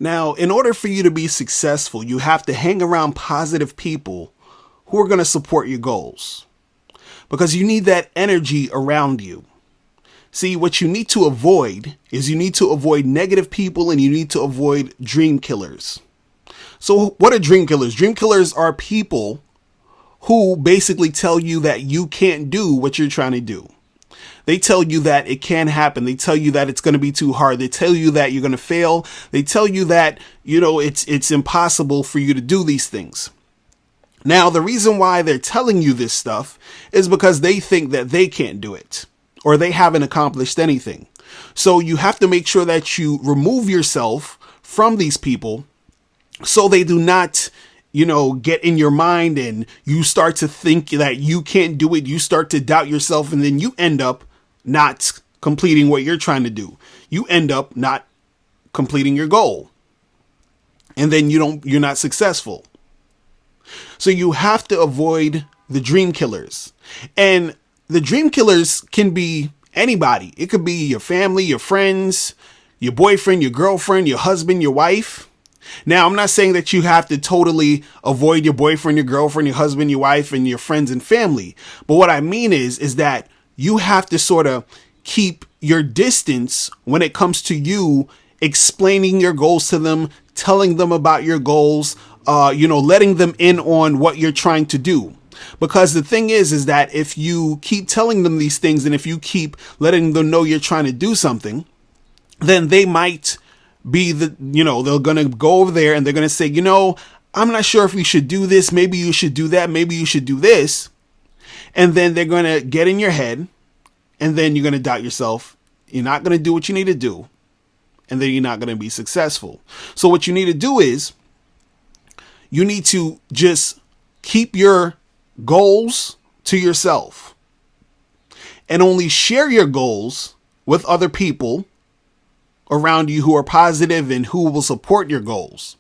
Now, in order for you to be successful, you have to hang around positive people who are going to support your goals, because you need that energy around you. See, what you need to avoid is you need to avoid negative people, and you need to avoid dream killers. So what are dream killers? Dream killers are people who basically tell you that you can't do what you're trying to do. They tell you that it can't happen. They tell you that it's going to be too hard. They tell you that you're going to fail. They tell you that, it's impossible for you to do these things. Now, the reason why they're telling you this stuff is because they think that they can't do it, or they haven't accomplished anything. So you have to make sure that you remove yourself from these people so they do not, get in your mind and you start to think that you can't do it. You start to doubt yourself, and then you end up not completing what you're trying to do. You end up not completing your goal. And then you're not successful. So you have to avoid the dream killers. And the dream killers can be anybody. It could be your family, your friends, your boyfriend, your girlfriend, your husband, your wife. Now, I'm not saying that you have to totally avoid your boyfriend, your girlfriend, your husband, your wife, and your friends and family. But what I mean is that you have to sort of keep your distance when it comes to you explaining your goals to them, telling them about your goals, letting them in on what you're trying to do. Because the thing is that if you keep telling them these things, and if you keep letting them know you're trying to do something, then they might be they're going to go over there and they're going to say, I'm not sure if you should do this. Maybe you should do that. Maybe you should do this. And then they're going to get in your head, and then you're going to doubt yourself. You're not going to do what you need to do. And then you're not going to be successful. So what you need to do is you need to just keep your goals to yourself and only share your goals with other people around you who are positive and who will support your goals.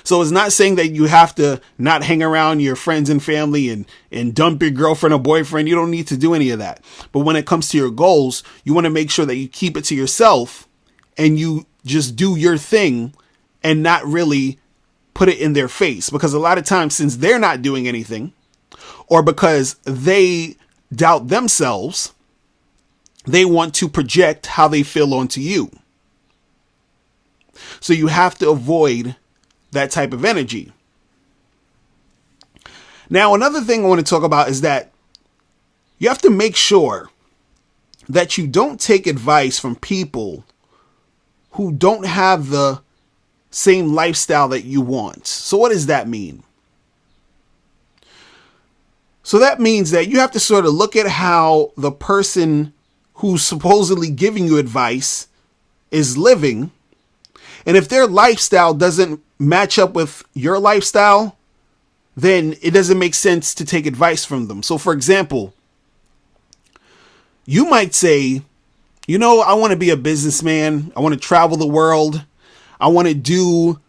So it's not saying that you have to not hang around your friends and family and dump your girlfriend or boyfriend. You don't need to do any of that. But when it comes to your goals, you want to make sure that you keep it to yourself and you just do your thing and not really put it in their face. Because a lot of times, since they're not doing anything, or because they doubt themselves, they want to project how they feel onto you. So you have to avoid that type of energy. Now, another thing I want to talk about is that you have to make sure that you don't take advice from people who don't have the same lifestyle that you want. So what does that mean? So that means that you have to sort of look at how the person who's supposedly giving you advice is living. And if their lifestyle doesn't match up with your lifestyle, then it doesn't make sense to take advice from them. So for example, you might say, I want to be a businessman. I want to travel the world. I want to do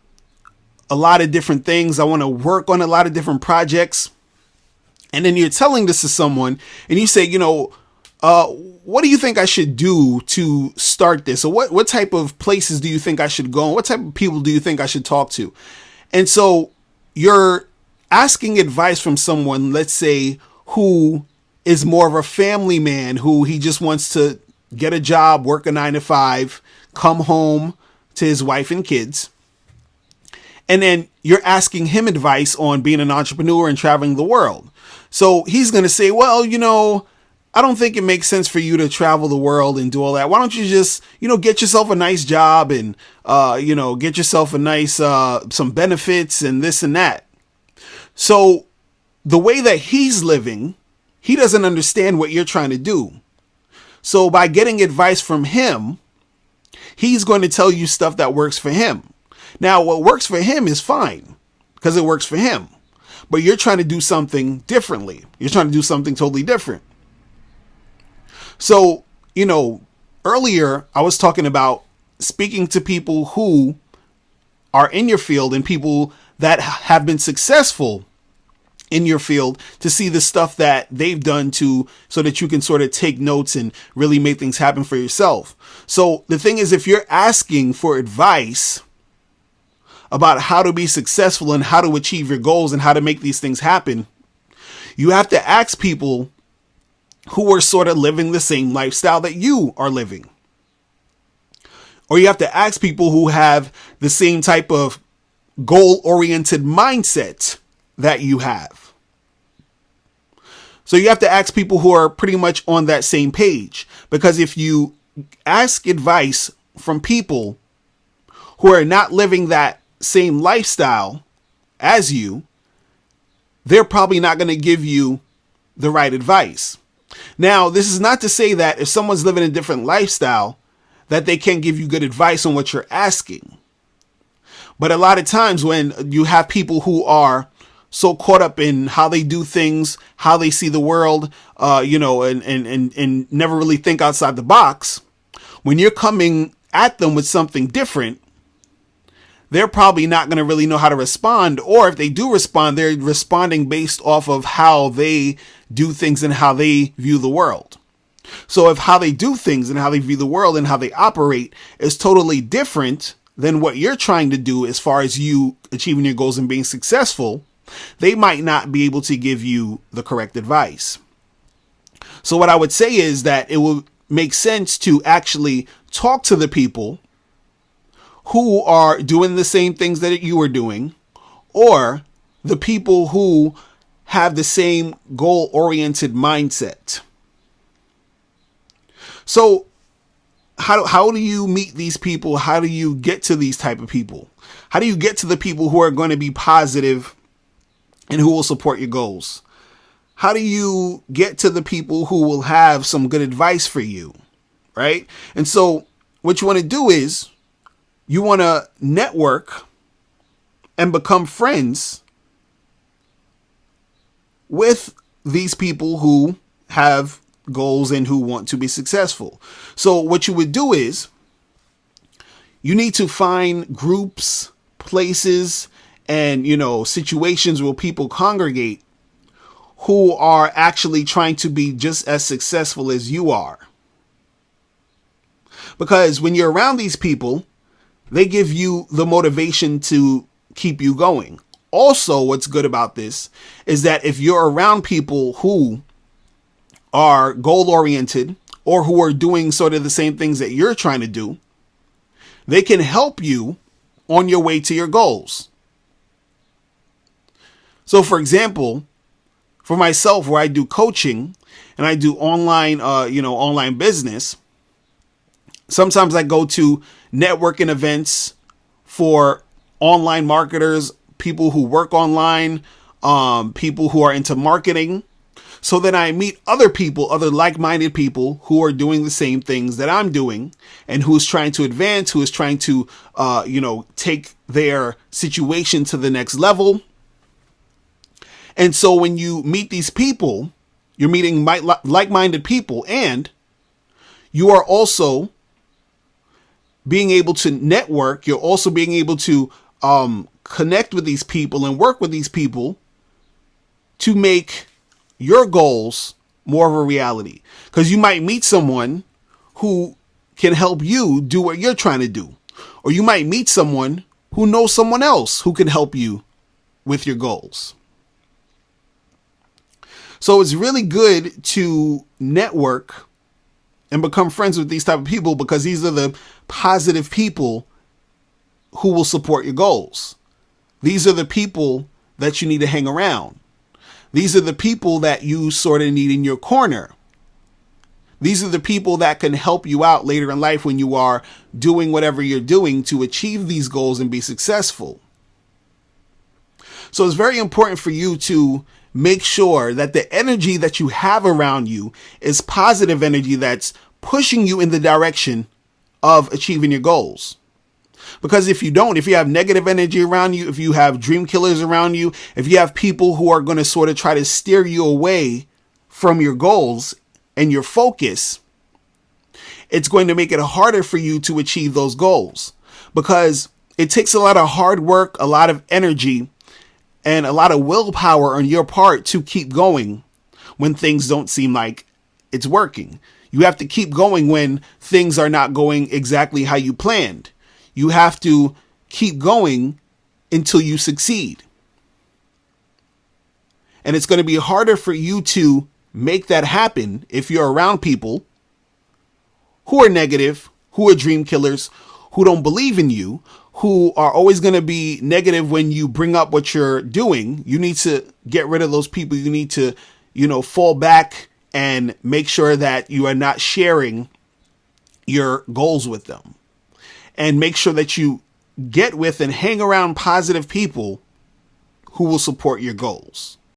a lot of different things. I want to work on a lot of different projects. And then you're telling this to someone and you say, what do you think I should do to start this? Or what type of places do you think I should go? And what type of people do you think I should talk to? And so you're asking advice from someone, let's say, who is more of a family man, who he just wants to get a job, work a 9 to 5, come home to his wife and kids. And then you're asking him advice on being an entrepreneur and traveling the world. So he's going to say, well, I don't think it makes sense for you to travel the world and do all that. Why don't you just, get yourself a nice job and, get yourself a nice, some benefits and this and that. So the way that he's living, he doesn't understand what you're trying to do. So by getting advice from him, he's going to tell you stuff that works for him. Now, what works for him is fine because it works for him. But you're trying to do something differently. You're trying to do something totally different. So, earlier I was talking about speaking to people who are in your field and people that have been successful in your field to see the stuff that they've done to so that you can sort of take notes and really make things happen for yourself. So the thing is, if you're asking for advice about how to be successful and how to achieve your goals and how to make these things happen, you have to ask people who are sort of living the same lifestyle that you are living. Or you have to ask people who have the same type of goal-oriented mindset that you have. So you have to ask people who are pretty much on that same page. Because if you ask advice from people who are not living that same lifestyle as you, they're probably not going to give you the right advice. Now, this is not to say that if someone's living a different lifestyle, that they can't give you good advice on what you're asking. But a lot of times when you have people who are so caught up in how they do things, how they see the world, and never really think outside the box, when you're coming at them with something different, they're probably not going to really know how to respond. Or if they do respond, they're responding based off of how they do things and how they view the world. So if how they do things and how they view the world and how they operate is totally different than what you're trying to do as far as you achieving your goals and being successful, they might not be able to give you the correct advice. So what I would say is that it will make sense to actually talk to the people who are doing the same things that you are doing, or the people who have the same goal-oriented mindset. So how do you meet these people? How do you get to these type of people? How do you get to the people who are going to be positive and who will support your goals? How do you get to the people who will have some good advice for you, right? And so what you want to do is you want to network and become friends with these people who have goals and who want to be successful. So what you would do is you need to find groups, places, and, situations where people congregate who are actually trying to be just as successful as you are. Because when you're around these people, they give you the motivation to keep you going. Also, what's good about this is that if you're around people who are goal-oriented or who are doing sort of the same things that you're trying to do, they can help you on your way to your goals. So, for example, for myself, where I do coaching and I do online business, sometimes I go to networking events for online marketers, people who work online, people who are into marketing. So then I meet other people, other like-minded people who are doing the same things that I'm doing and who's trying to advance, who is trying to, take their situation to the next level. And so when you meet these people, you're meeting like-minded people, and you are also being able to network. You're also being able to connect with these people and work with these people to make your goals more of a reality. Because you might meet someone who can help you do what you're trying to do. Or you might meet someone who knows someone else who can help you with your goals. So it's really good to network and become friends with these type of people, because these are the positive people who will support your goals. These are the people that you need to hang around. These are the people that you sort of need in your corner. These are the people that can help you out later in life when you are doing whatever you're doing to achieve these goals and be successful. So it's very important for you to make sure that the energy that you have around you is positive energy that's pushing you in the direction of achieving your goals. Because if you have negative energy around you, if you have dream killers around you, if you have people who are going to sort of try to steer you away from your goals and your focus, it's going to make it harder for you to achieve those goals, because it takes a lot of hard work, a lot of energy, and a lot of willpower on your part to keep going when things don't seem like it's working. You have to keep going when things are not going exactly how you planned. You have to keep going until you succeed. And it's going to be harder for you to make that happen if you're around people who are negative, who are dream killers, who don't believe in you, who are always going to be negative when you bring up what you're doing. You need to get rid of those people. You need to, fall back and make sure that you are not sharing your goals with them. And make sure that you get with and hang around positive people who will support your goals.